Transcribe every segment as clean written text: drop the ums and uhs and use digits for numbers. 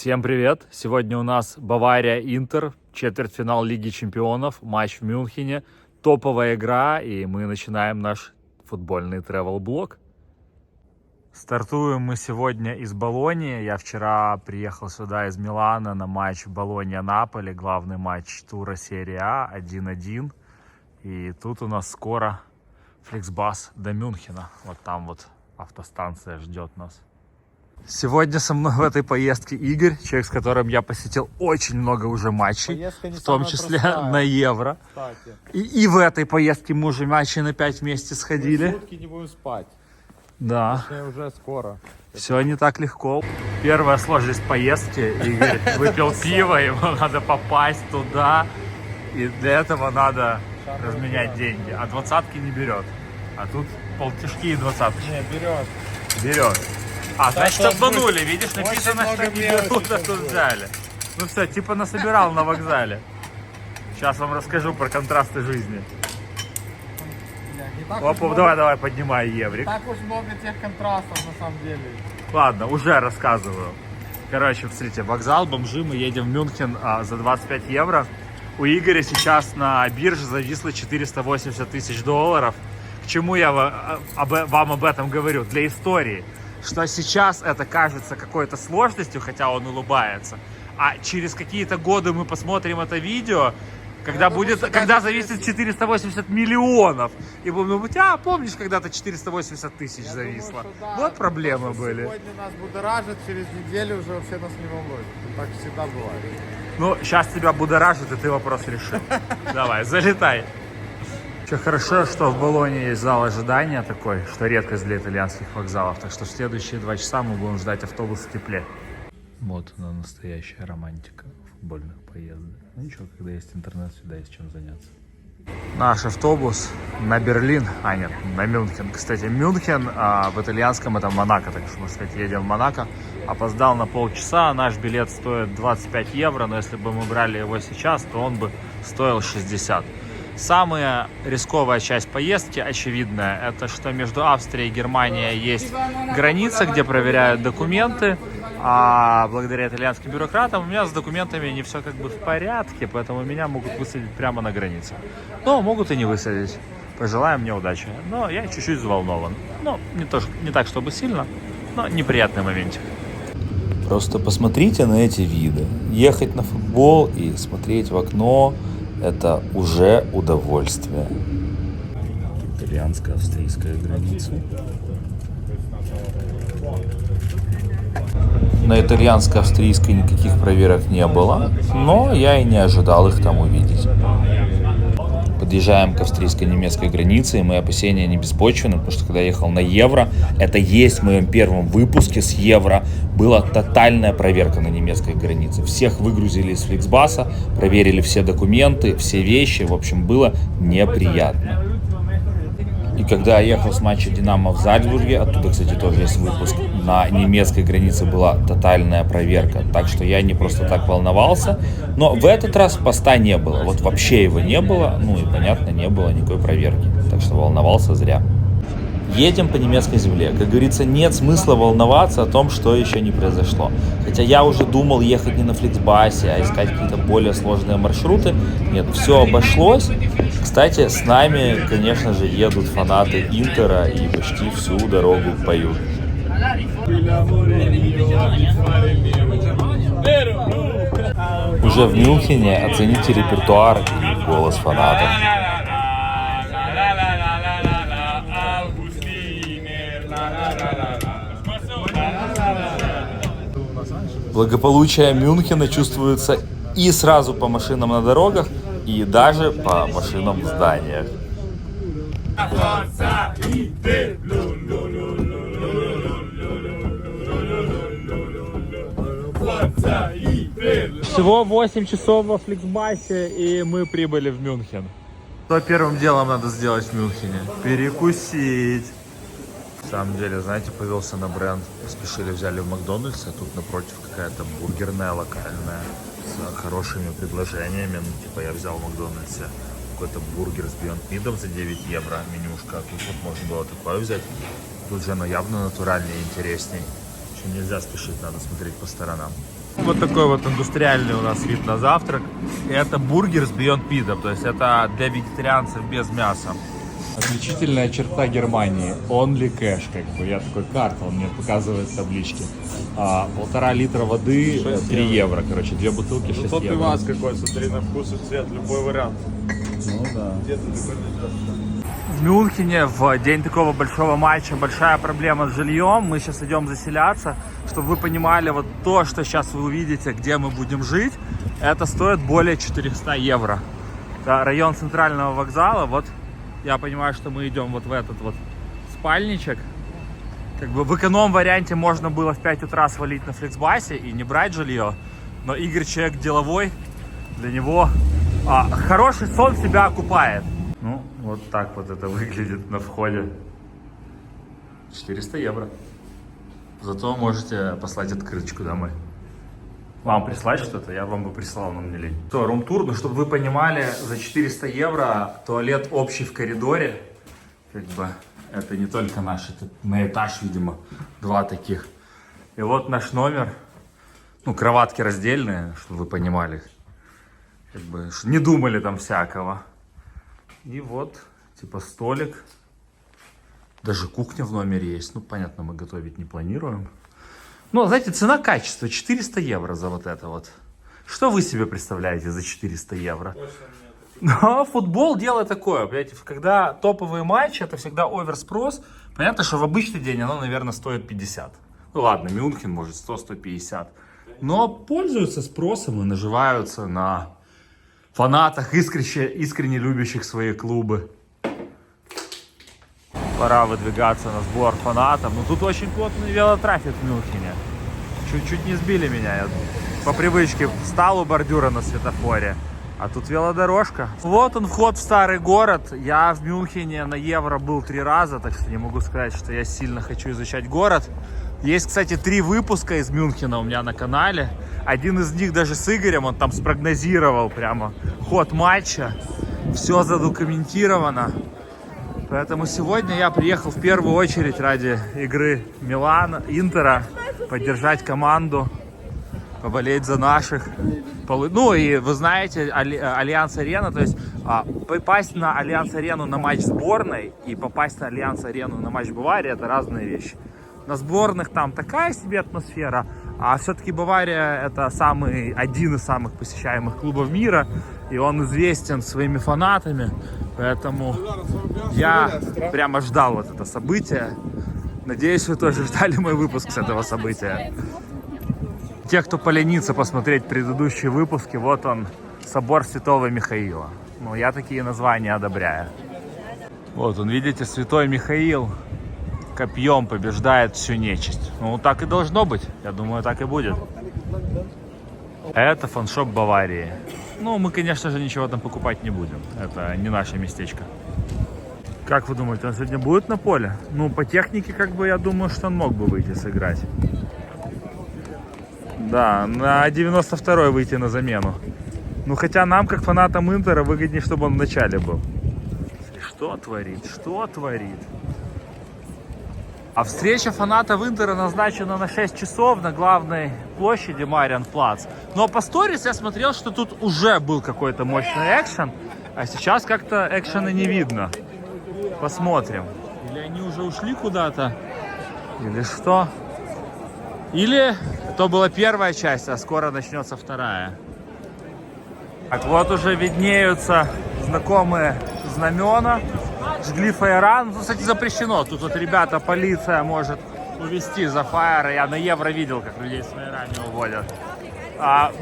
Всем привет! Сегодня у нас Бавария-Интер, четвертьфинал Лиги Чемпионов, матч в Мюнхене, топовая игра, и мы начинаем наш футбольный тревел-блог. Стартуем мы сегодня из Болоньи. Я вчера приехал сюда из Милана на матч Болонья-Наполи, главный матч тура серии А 1-1. И тут у нас скоро фликсбас до Мюнхена. Вот там вот автостанция ждет нас. Сегодня со мной в этой поездке Игорь, человек, с которым я посетил очень много уже матчей, в том числе на Евро. И в этой поездке мы уже матчи на 5 вместе сходили. Мы сутки не будем спать. Да. Точнее, уже скоро. Все не так легко. Первая сложность поездки. Игорь выпил пиво, ему надо попасть туда. И для этого надо разменять деньги. А двадцатки не берет. А тут полтишки и двадцатки. Не, берет. Берет. А, значит, что обманули. Видишь, написано, что не берут, а тут взяли. Ну все, типа насобирал на вокзале. Сейчас вам расскажу про контрасты жизни. Опа, давай, поднимай еврик. Так уж много тех контрастов на самом деле. Ладно, уже рассказываю. Короче, смотрите, вокзал, бомжи, мы едем в Мюнхен за 25 евро. У Игоря сейчас на бирже зависло 480 тысяч долларов. К чему я вам об этом говорю? Для истории. Что сейчас это кажется какой-то сложностью, хотя он улыбается. А через какие-то годы мы посмотрим это видео, когда зависит 480 миллионов. И будем думать, помнишь, когда-то 480 тысяч зависло? Да, вот проблемы были. Сегодня нас будоражит, через неделю уже вообще нас не волнует. Так всегда бывает. Ну, сейчас тебя будоражит, и ты вопрос решил. Давай, залетай. Еще хорошо, что в Болонье есть зал ожидания такой, что редкость для итальянских вокзалов. Так что в следующие 2 часа мы будем ждать автобус в тепле. Вот она, настоящая романтика футбольных поездок. Ну ничего, когда есть интернет, всегда есть чем заняться. Наш автобус на Берлин, нет, на Мюнхен. Кстати, Мюнхен в итальянском это Монако, так что мы, кстати, едем в Монако. Опоздал на полчаса, наш билет стоит 25 евро, но если бы мы брали его сейчас, то он бы стоил 60. Самая рисковая часть поездки, очевидная, это что между Австрией и Германией есть граница, где проверяют документы, а благодаря итальянским бюрократам у меня с документами не все как бы в порядке, поэтому меня могут высадить прямо на границе. Но могут и не высадить. Пожелаем мне удачи. Но я чуть-чуть взволнован. Ну, не так, чтобы сильно, но неприятный моментик. Просто посмотрите на эти виды. Ехать на футбол и смотреть в окно – это уже удовольствие. Итальянско-австрийская граница. На итальянско-австрийской никаких проверок не было, но я и не ожидал их там увидеть. Подъезжаем к австрийско-немецкой границе, и мои опасения не беспочвены, потому что когда я ехал на Евро, это есть в моем первом выпуске с Евро, была тотальная проверка на немецкой границе. Всех выгрузили из фликсбаса, проверили все документы, все вещи, в общем, было неприятно. И когда я ехал с матча «Динамо» в Зальцбурге, оттуда, кстати, тоже есть выпуск, на немецкой границе была тотальная проверка. Так что я не просто так волновался. Но в этот раз поста не было. Вот вообще его не было. Ну и, понятно, не было никакой проверки. Так что волновался зря. Едем по немецкой земле. Как говорится, нет смысла волноваться о том, что еще не произошло. Хотя я уже думал ехать не на фликсбасе, а искать какие-то более сложные маршруты. Нет, все обошлось. Кстати, с нами, конечно же, едут фанаты Интера и почти всю дорогу поют. Уже в Мюнхене оцените репертуар и голос фанатов. Благополучие Мюнхена чувствуется и сразу по машинам на дорогах, и даже по машинам в зданиях. Всего 8 часов во фликсбасе, и мы прибыли в Мюнхен. Что первым делом надо сделать в Мюнхене? Перекусить. На самом деле, знаете, повелся на бренд. Спешили, взяли в Макдональдсе, а тут напротив какая-то бургерная локальная с хорошими предложениями. Ну, типа я взял в Макдональдсе какой-то бургер с Beyond Meat за 9 евро, менюшка. Тут вот можно было такое взять. Тут же оно явно натуральнее и интересней. Еще нельзя спешить, надо смотреть по сторонам. Вот такой вот индустриальный у нас вид на завтрак. И это бургер с Beyond Meat, то есть это для вегетарианцев без мяса. Отличительная черта Германии. Only cash, как бы. Я такой, карта, он мне показывает таблички. 1,5 литра воды, 3 евро. Короче, 2 бутылки, 6 Зато евро. пивас какой, смотри, на вкус и цвет, любой вариант. Ну да. Где ты такой найдешь? В Мюнхене в день такого большого матча большая проблема с жильем. Мы сейчас идем заселяться, чтобы вы понимали, вот то, что сейчас вы увидите, где мы будем жить, это стоит более 400 евро. Это район центрального вокзала. Вот я понимаю, что мы идем вот в этот вот спальничек. Как бы в эконом-варианте можно было в 5 утра свалить на фликсбасе и не брать жилье. Но Игорь человек деловой, для него хороший сон себя окупает. Ну, вот так вот это выглядит на входе. 400 евро. Зато можете послать открыточку домой. Вам прислать что-то? Я вам бы прислал, но мне лень. То, рум-тур, ну, чтобы вы понимали, за 400 евро туалет общий в коридоре. Как бы, это не только наш, это на этаж, видимо, 2 таких. И вот наш номер. Ну, кроватки раздельные, чтобы вы понимали. Как бы, не думали там всякого. И вот, типа, столик. Даже кухня в номере есть. Ну, понятно, мы готовить не планируем. Ну, знаете, цена-качество 400 евро за вот это вот. Что вы себе представляете за 400 евро? Но футбол дело такое, понимаете, когда топовые матчи, это всегда оверспрос. Понятно, что в обычный день оно, наверное, стоит 50. Ну ладно, Мюнхен может 100-150. Но пользуются спросом и наживаются на фанатах, искренне любящих свои клубы. Пора выдвигаться на сбор фанатов. Но тут очень плотный велотрафик в Мюнхене. Чуть-чуть не сбили меня. Я по привычке встал у бордюра на светофоре. А тут велодорожка. Вот он, вход в старый город. Я в Мюнхене на Евро был 3 раза, так что не могу сказать, что я сильно хочу изучать город. Есть, кстати, 3 выпуска из Мюнхена у меня на канале. Один из них даже с Игорем, он там спрогнозировал прямо ход матча. Все задокументировано. Поэтому сегодня я приехал в первую очередь ради игры Милана, Интера, поддержать команду, поболеть за наших. Ну и вы знаете, Альянс Арена, то есть попасть на Альянс Арену на матч сборной и попасть на Альянс Арену на матч Баварии — это разные вещи. На сборных там такая себе атмосфера, а все-таки Бавария — это один из самых посещаемых клубов мира, и он известен своими фанатами, поэтому я прямо ждал вот это событие. Надеюсь, вы тоже ждали мой выпуск с этого события. Те, кто поленится посмотреть предыдущие выпуски, вот он, собор Святого Михаила. Ну, я такие названия одобряю. Вот он, видите, Святой Михаил копьем побеждает всю нечисть. Ну, так и должно быть. Я думаю, так и будет. Это фаншоп Баварии. Ну, мы, конечно же, ничего там покупать не будем. Это не наше местечко. Как вы думаете, он сегодня будет на поле? Ну, по технике, как бы, я думаю, что он мог бы выйти сыграть. Да, на 92-й выйти на замену. Ну, хотя нам, как фанатам Интера, выгоднее, чтобы он в начале был. Что творит? Что творит? А встреча фанатов Интера назначена на 6 часов на главной площади Мариенплац. Но по сторис я смотрел, что тут уже был какой-то мощный экшен. А сейчас как-то экшена не видно. Посмотрим. Или они уже ушли куда-то, или что. Или то была первая часть, а скоро начнется вторая. Так, вот уже виднеются знакомые знамена. Жгли фаера. Ну, кстати, запрещено. Тут вот ребята, полиция может увезти за фаеры. Я на Евро видел, как людей с фаерами уводят.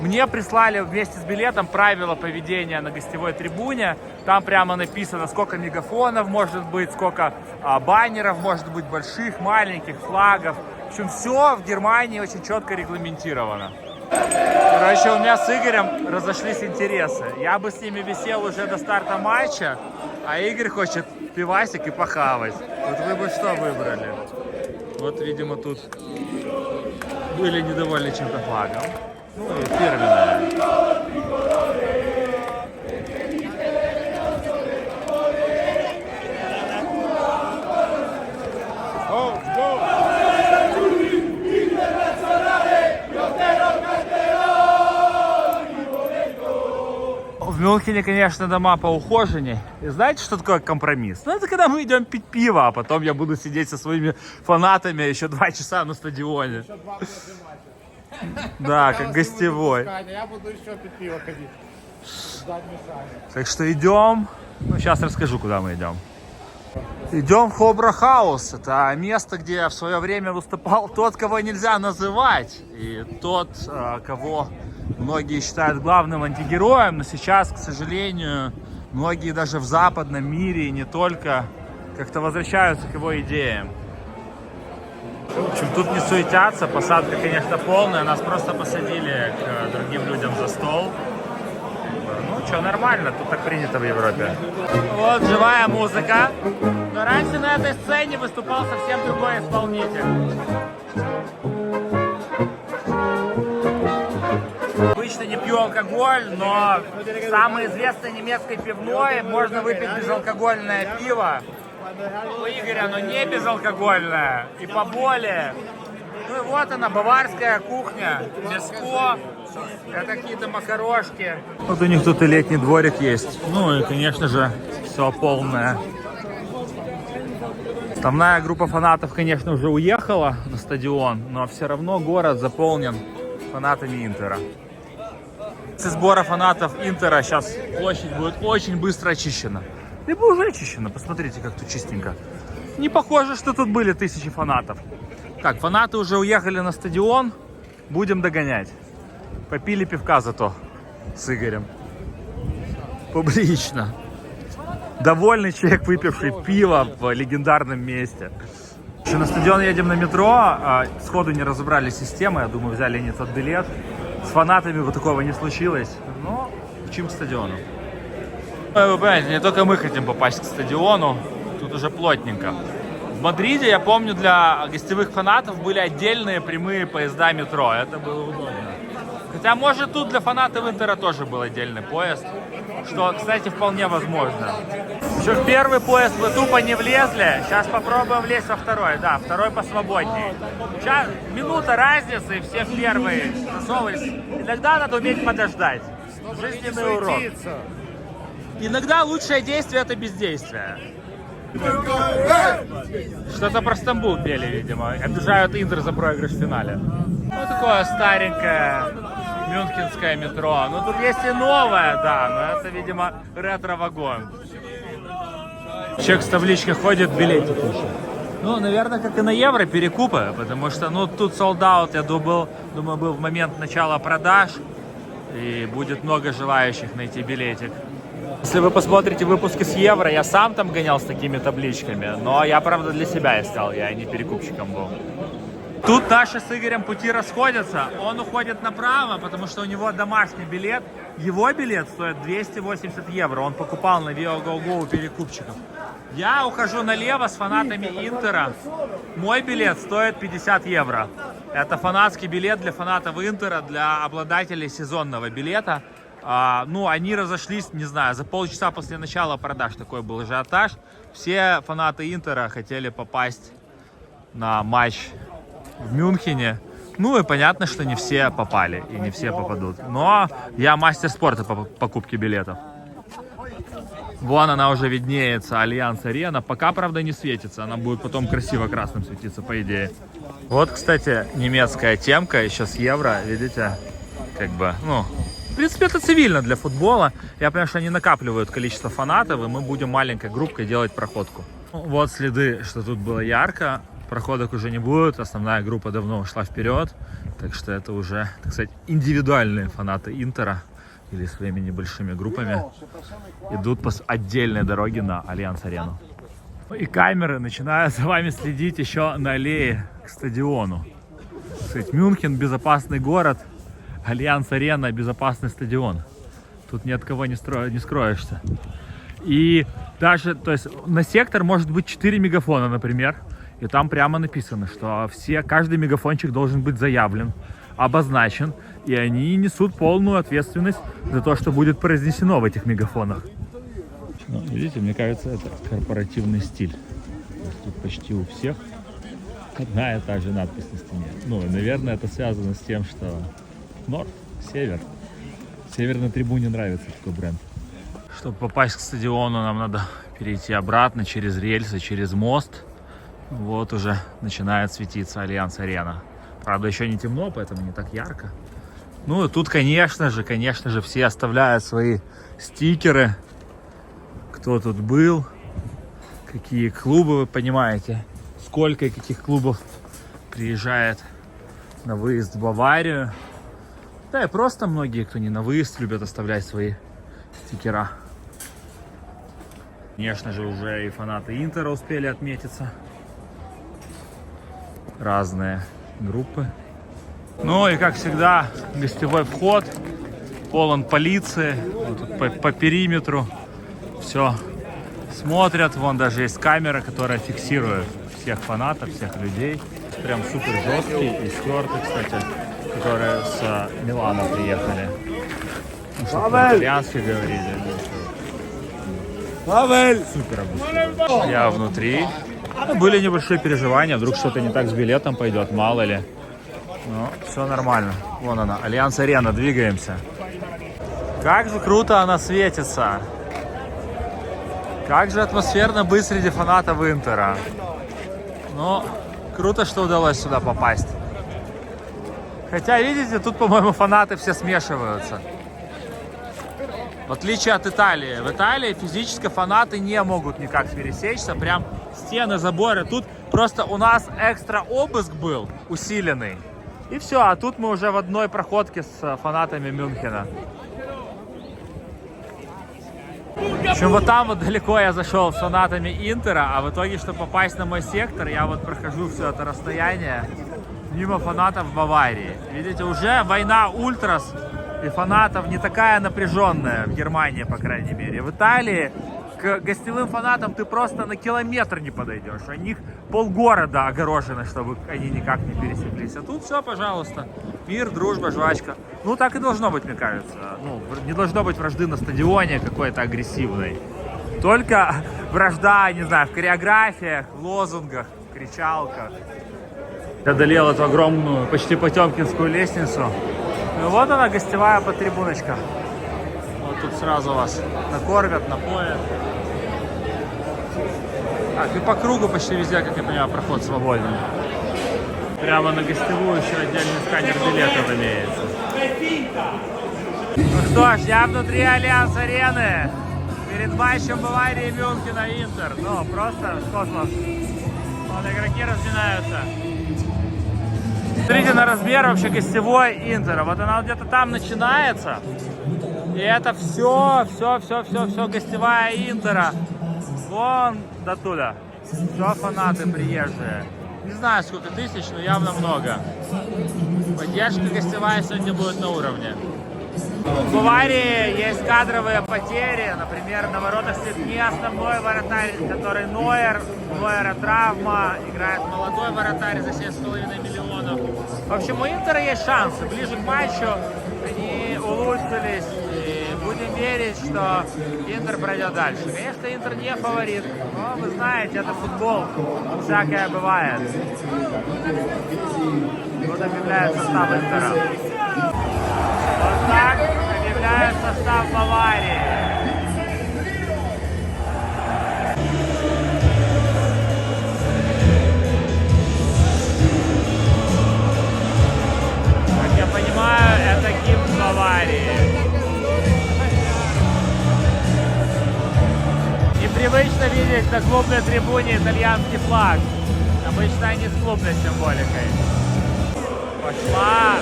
Мне прислали вместе с билетом правила поведения на гостевой трибуне. Там прямо написано, сколько мегафонов может быть, сколько баннеров может быть, больших, маленьких, флагов. В общем, все в Германии очень четко регламентировано. Короче, у меня с Игорем разошлись интересы. Я бы с ними висел уже до старта матча, а Игорь хочет пивасик и похавать. Вот вы бы что выбрали? Вот, видимо, тут были недовольны чем-то флагом. Ну и фирменная. Мюнхене, конечно, дома поухоженнее. И знаете, что такое компромисс? Ну, это когда мы идем пить пиво, а потом я буду сидеть со своими фанатами еще 2 часа на стадионе. Да, как гостевой. Я буду еще пить пиво ходить. Ждать Мишаня. Так что идем. Ну, сейчас расскажу, куда мы идем. Идем в Хобра Хаус. Это место, где в свое время выступал тот, кого нельзя называть. И тот, кого многие считают главным антигероем. Но сейчас, к сожалению, многие даже в западном мире и не только как-то возвращаются к его идеям. В общем, тут не суетятся. Посадка, конечно, полная. Нас просто посадили к другим людям за стол. Ну, что, нормально, тут так принято в Европе. Вот живая музыка. Но раньше на этой сцене выступал совсем другой исполнитель. Обычно не пью алкоголь, но самый известный немецкой пивной можно выпить безалкогольное пиво. У Игоря оно не безалкогольное и поболее. Ну и вот она, баварская кухня, мяско, это какие-то макарошки. Вот у них тут и летний дворик есть. Ну и, конечно же, все полное. Основная группа фанатов, конечно, уже уехала на стадион, но все равно город заполнен фанатами Интера. После сбора фанатов Интера сейчас площадь будет очень быстро очищена. Либо уже очищена, посмотрите, как тут чистенько. Не похоже, что тут были 1000 фанатов. Так, фанаты уже уехали на стадион, будем догонять. Попили пивка зато с Игорем. Публично. Довольный человек, выпивший пиво в легендарном месте. Еще на стадион едем на метро, сходу не разобрали системы, я думаю, взяли не тот билет. С фанатами вот такого не случилось, но чем к стадиону. Вы понимаете, не только мы хотим попасть к стадиону, тут уже плотненько. В Мадриде, я помню, для гостевых фанатов были отдельные прямые поезда метро, это было удобно. Хотя, может, тут для фанатов Интера тоже был отдельный поезд, что, кстати, вполне возможно. Еще в первый поезд мы тупо не влезли, сейчас попробуем влезть во второй, да, второй посвободнее. Сейчас минута разницы, и все в первый засовывались. Иногда надо уметь подождать. Жизненный урок. Иногда лучшее действие — это бездействие. Что-то про Стамбул пели, видимо. Обижают Интер за проигрыш в финале. Ну, такое старенькое мюнхенское метро. Ну, тут есть и новое, да, но это, видимо, ретро-вагон. Человек с табличкой ходит, билетик ищет. Ну, наверное, как и на Евро, перекупы, потому что, ну, тут солд-аут, я думаю, был в момент начала продаж, и будет много желающих найти билетик. Если вы посмотрите выпуски с Евро, я сам там гонял с такими табличками, но я, правда, для себя искал, я не перекупщиком был. Тут наши с Игорем пути расходятся, он уходит направо, потому что у него домашний билет, его билет стоит 280 евро, он покупал на Viagogo у перекупщиков. Я ухожу налево с фанатами Интера, мой билет стоит 50 евро. Это фанатский билет для фанатов Интера, для обладателей сезонного билета. Ну, они разошлись, не знаю, за полчаса после начала продаж, такой был ажиотаж. Все фанаты Интера хотели попасть на матч в Мюнхене. Ну и понятно, что не все попали и не все попадут. Но я мастер спорта по покупке билетов. Вон она уже виднеется, Альянс Арена. Пока, правда, не светится. Она будет потом красиво красным светиться, по идее. Вот, кстати, немецкая темка еще с Евро. Видите, как бы, ну... В принципе, это цивильно для футбола. Я понимаю, что они накапливают количество фанатов, и мы будем маленькой группкой делать проходку. Вот следы, что тут было ярко. Проходок уже не будет. Основная группа давно ушла вперед. Так что это уже, так сказать, индивидуальные фанаты Интера или своими небольшими группами идут по отдельной дороге на Альянс-арену. И камеры начинают за вами следить еще на аллее к стадиону. Кстати, Мюнхен — безопасный город. Альянс-арена — безопасный стадион. Тут ни от кого не скроешься. И даже, то есть, на сектор может быть 4 мегафона, например. И там прямо написано, что каждый мегафончик должен быть заявлен, обозначен. И они несут полную ответственность за то, что будет произнесено в этих мегафонах. Ну, видите, мне кажется, это корпоративный стиль. Тут почти у всех одна и та же надпись на стене. Ну, наверное, это связано с тем, что Норд, север. Северной трибуне нравится такой бренд. Чтобы попасть к стадиону, нам надо перейти обратно через рельсы, через мост. Вот уже начинает светиться Альянс Арена. Правда, еще не темно, поэтому не так ярко. Ну и тут, конечно же, все оставляют свои стикеры. Кто тут был, какие клубы, вы понимаете, сколько и каких клубов приезжает на выезд в Баварию. Да и просто многие, кто не на выезд, любят оставлять свои стикера. Конечно же, уже и фанаты Интера успели отметиться. Разные группы. Ну и, как всегда, гостевой вход. Полон полиции. Вот тут по периметру. Все смотрят. Вон даже есть камера, которая фиксирует всех фанатов, всех людей. Прям супер жесткий. И стюарты, кстати, которые с Милана приехали. Ну, что по-итальянски говорили. Супер обычно. Я внутри. Ну, были небольшие переживания. Вдруг что-то не так с билетом пойдет, мало ли. Но все нормально. Вон она, Альянс Арена, двигаемся. Как же круто она светится. Как же атмосферно быть среди фанатов Интера. Ну, круто, что удалось сюда попасть. Хотя, видите, тут, по-моему, фанаты все смешиваются. В отличие от Италии. В Италии физически фанаты не могут никак пересечься. Прям стены, заборы. Тут просто у нас экстра обыск был усиленный. И все, а тут мы уже в одной проходке с фанатами Мюнхена. В общем, вот там вот далеко я зашел с фанатами Интера, а в итоге, чтобы попасть на мой сектор, я вот прохожу все это расстояние мимо фанатов Баварии. Видите, уже война ультрас и фанатов не такая напряженная в Германии, по крайней мере. В Италии к гостевым фанатам ты просто на километр не подойдешь. У них полгорода огорожено, чтобы они никак не пересеклись. А тут все, пожалуйста. Мир, дружба, жвачка. Ну, так и должно быть, мне кажется. Ну, не должно быть вражды на стадионе какой-то агрессивной. Только вражда, не знаю, в хореографиях, в лозунгах, в кричалках. Я одолел эту огромную, почти потемкинскую лестницу. И вот она, гостевая подтрибуночка. Вот тут сразу вас накормят, напоят. Так, и по кругу почти везде, как я понимаю, проход свободен. Прямо на гостевую еще отдельный сканер билетов имеется. Ну что ж, я внутри Альянс Арены. Перед матчем Баварии и Мюнхена Интер. Ну, просто космос. Вот игроки разминаются. Смотрите на размер вообще гостевой Интера. Вот она где-то там начинается. И это все гостевая Интера. Вон до туда. Все фанаты приезжие. Не знаю, сколько тысяч, но явно много. Поддержка гостевая сегодня будет на уровне. В Баварии есть кадровые потери. Например, на воротах стоит не основной вратарь, который Нойер. Нойера травма. Играет молодой вратарь за 7,5 миллионов. В общем, у Интера есть шансы. Ближе к матчу они улучшились. И будем верить, что Интер пройдет дальше. Конечно, Интер не фаворит. Но вы знаете, это футбол. Всякое бывает. Вот объявляет состав Интера. Вот так объявляет состав Баварии. Как я понимаю, это гимн Баварии. Непривычно видеть на клубной трибуне итальянский флаг. Обычно они с клубной символикой. Пошла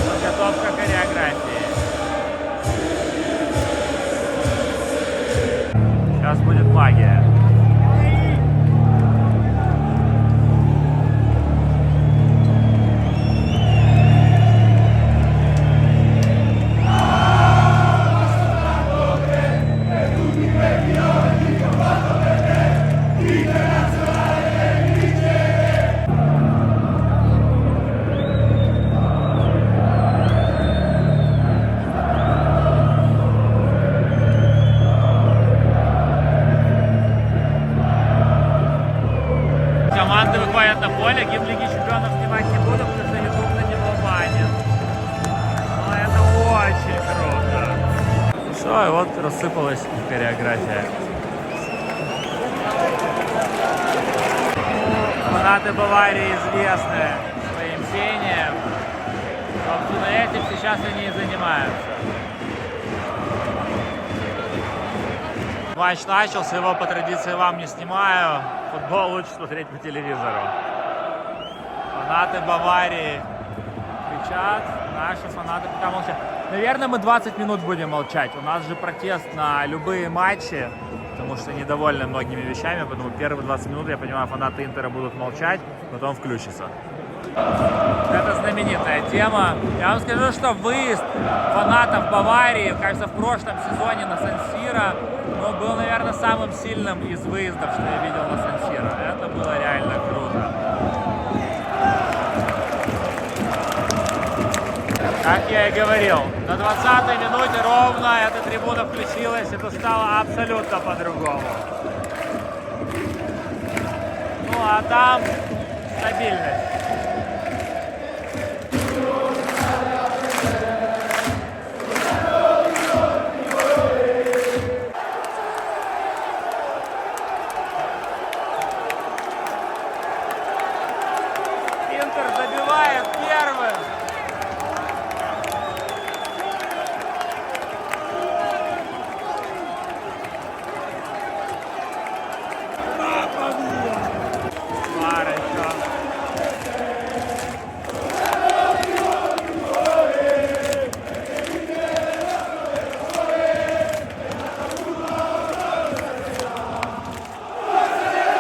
подготовка хореографии. Сейчас будет магия. рассыпалась хореография. Фанаты Баварии известны своим пением. Собственно, этим сейчас они и занимаются. Матч начался, его по традиции вам не снимаю. Футбол лучше смотреть по телевизору. Фанаты Баварии кричат, наши фанаты пока молчат. Наверное, мы 20 минут будем молчать. У нас же протест на любые матчи, потому что недовольны многими вещами, поэтому первые 20 минут, я понимаю, фанаты Интера будут молчать, потом включатся. Это знаменитая тема. Я вам скажу, что выезд фанатов Баварии, кажется, в прошлом сезоне на Сан-Сиро, был, наверное, самым сильным из выездов, что я видел на Сан-Сиро. Это было реально круто. Как я и говорил, на 20-й минуте ровно эта трибуна включилась, это стало абсолютно по-другому. Ну а там стабильность. Интер забивает первым.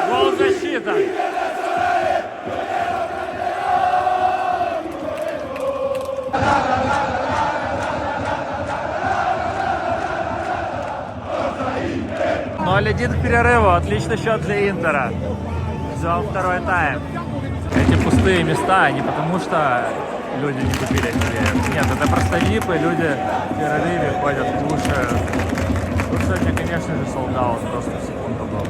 Гол защита. Ну, 0-1 к перерыву. Отличный счет для Интера. Взял второй тайм. Эти пустые места, не потому что люди не купили билет. Нет, это просто випы, люди в перерыве ходят, кушают. Тут сегодня, конечно же, солдаут, просто в секунду был.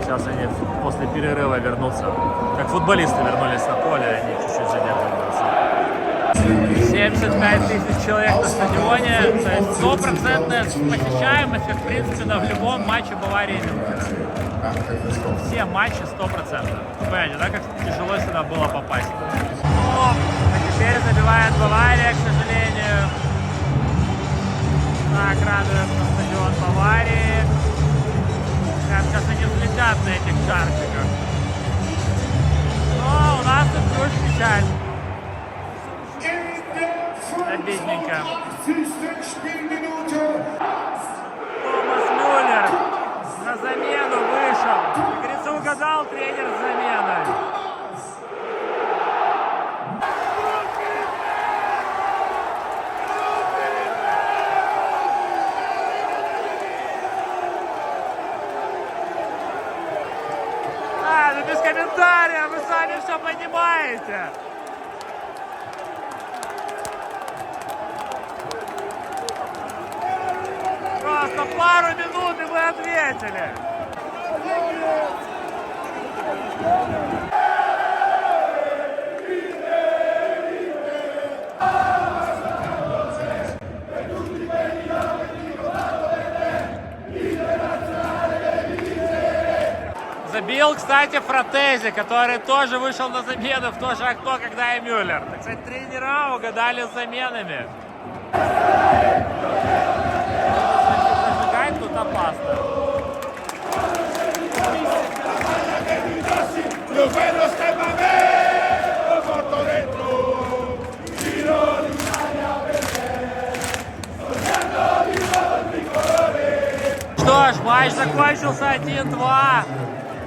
Сейчас они после перерыва вернутся. Как футболисты вернулись на поле, они чуть-чуть задерживаются. 75 тысяч человек на стадионе, то есть стопроцентная посещаемость, как в принципе в любом матче Баварии. Все матчи 100%. Понимаете, да, как тяжело сюда было попасть. Но, а теперь забивает Бавария, к сожалению. Так радует на стадион Баварии. Прям сейчас они взлетят на этих шарчиках. Но у нас тут плюс печаль. Обидненько. Томас Мюллер на замену вышел. Как говорится, угадал тренер с заменой. Ну без комментариев, вы сами все понимаете. Просто пару минут, и вы ответили. Забил, кстати, Фратези, который тоже вышел на замену в то же окно, когда и Мюллер. Так сказать, тренера угадали с заменами. Зажигать тут опасно. Что ж, матч закончился 1-2.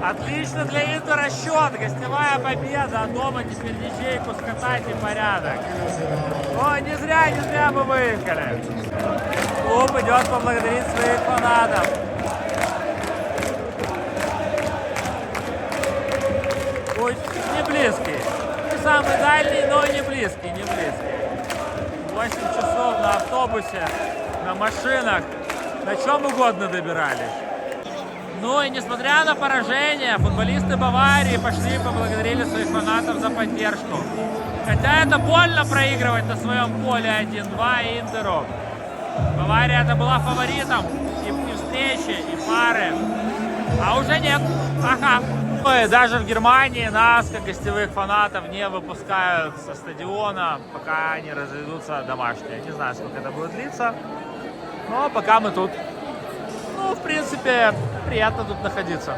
Отлично для Интера счет. Гостевая победа. А дома теперь ячейку скатать и порядок. О, не зря мы выехали. Клуб идет поблагодарить своих фанатов. Путь не близкий. Не самый дальний, но не близкий, не близкий. 8 часов на автобусе, на машинах, на чем угодно добирались. Ну и несмотря на поражение, футболисты Баварии пошли и поблагодарили своих фанатов за поддержку. Хотя это больно проигрывать на своем поле 1-2 Интеру. Бавария это была фаворитом и встречи, и пары. А уже нет. Ага. Ну и даже в Германии нас, как гостевых фанатов, не выпускают со стадиона, пока не разойдутся домашние. Не знаю, сколько это будет длиться, но пока мы тут. Ну, в принципе, приятно тут находиться.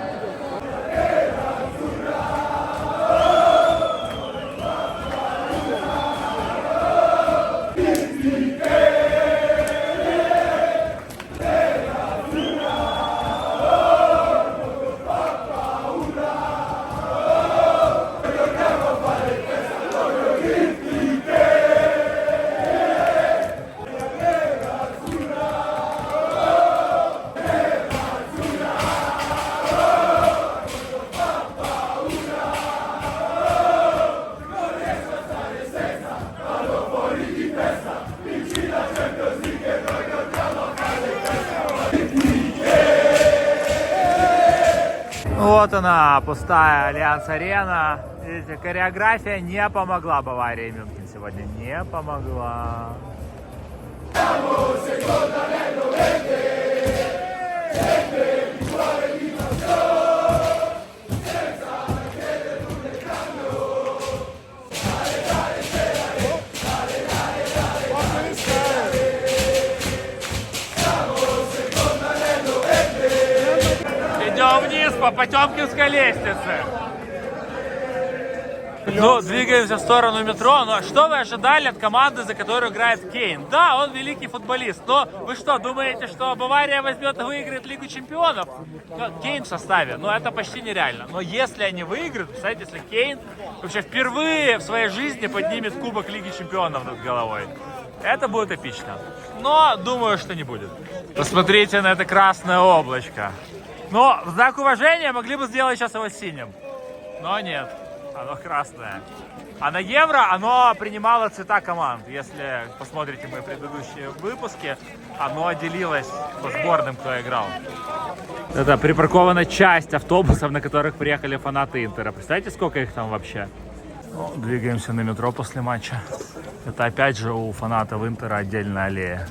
Вот она, пустая Альянс-арена. Видите, хореография не помогла Баварии Мюнхен сегодня. Не помогла. Идем вниз по Потемкинской лестнице. Ну, двигаемся в сторону метро. Но что вы ожидали от команды, за которую играет Кейн? Да, он великий футболист, но вы что, думаете, что Бавария возьмет и выиграет Лигу Чемпионов? Кейн в составе, ну это почти нереально. Но если они выиграют, представляете, если Кейн вообще впервые в своей жизни поднимет Кубок Лиги Чемпионов над головой, это будет эпично. Но думаю, что не будет. Посмотрите на это красное облачко. Но в знак уважения могли бы сделать сейчас его синим. Но нет, оно красное. А на Евро оно принимало цвета команд. Если посмотрите мои предыдущие выпуски, оно делилось по сборным, кто играл. Это припаркована часть автобусов, на которых приехали фанаты Интера. Представляете, сколько их там вообще? Ну, двигаемся на метро после матча. Это опять же у фанатов Интера отдельная аллея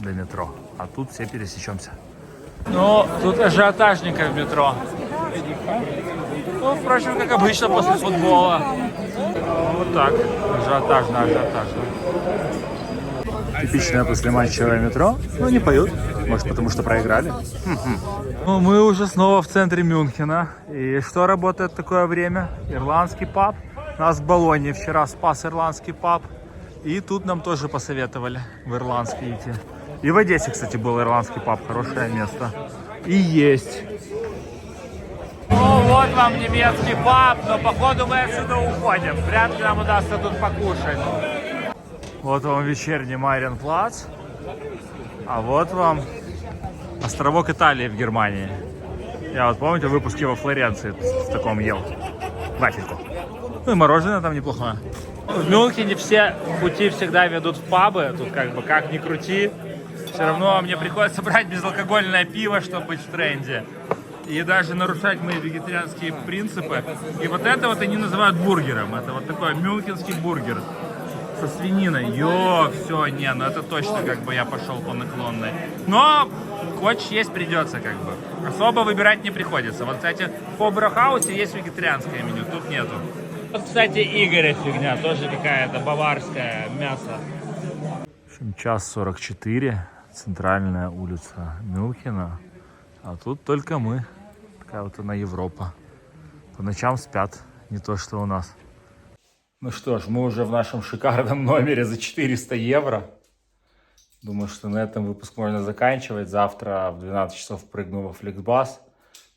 до метро. А тут все пересечемся. Ну, тут ажиотажненько в метро. Ну, впрочем, как обычно после футбола. Вот так. Ажиотажно. Типичное послематчевое метро. Ну, не поют. Может, потому что проиграли. Ну, мы уже снова в центре Мюнхена. И что работает в такое время? Ирландский паб. Нас в Болонье вчера спас ирландский паб. И тут нам тоже посоветовали в ирландский идти. И в Одессе, кстати, был ирландский паб. Хорошее место. И есть. Ну, вот вам немецкий паб, но походу мы отсюда уходим. Вряд ли нам удастся тут покушать. Вот вам вечерний Мариенплац. А вот вам островок Италии в Германии. Я вот, помните, в выпуске во Флоренции в таком ел. Вафельку. Ну и мороженое там неплохое. В Мюнхене все пути всегда ведут в пабы. Тут как ни крути. Все равно мне приходится брать безалкогольное пиво, чтобы быть в тренде. И даже нарушать мои вегетарианские принципы. И вот это вот они называют бургером. Это вот такой мюнхенский бургер со свининой. Все, не, ну это точно я пошел по наклонной. Но хочешь есть придется Особо выбирать не приходится. Вот, кстати, в Оберхаусе есть вегетарианское меню, тут нету. Вот, кстати, Игоря фигня, тоже какая-то баварское мясо. В общем, 1:44, центральная улица Мюнхена. А тут только мы. Такая вот она Европа. По ночам спят, не то что у нас. Ну что ж, мы уже в нашем шикарном номере за 400 евро. Думаю, что на этом выпуск можно заканчивать. Завтра в 12 часов прыгну во Фликсбас.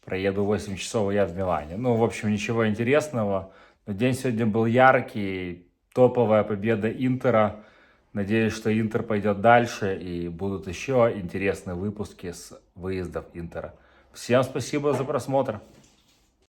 Проеду 8 часов, и я в Милане. Ну, в общем, ничего интересного. Но день сегодня был яркий. Топовая победа Интера. Надеюсь, что Интер пойдет дальше. И будут еще интересные выпуски с выездов Интера. Всем спасибо за просмотр.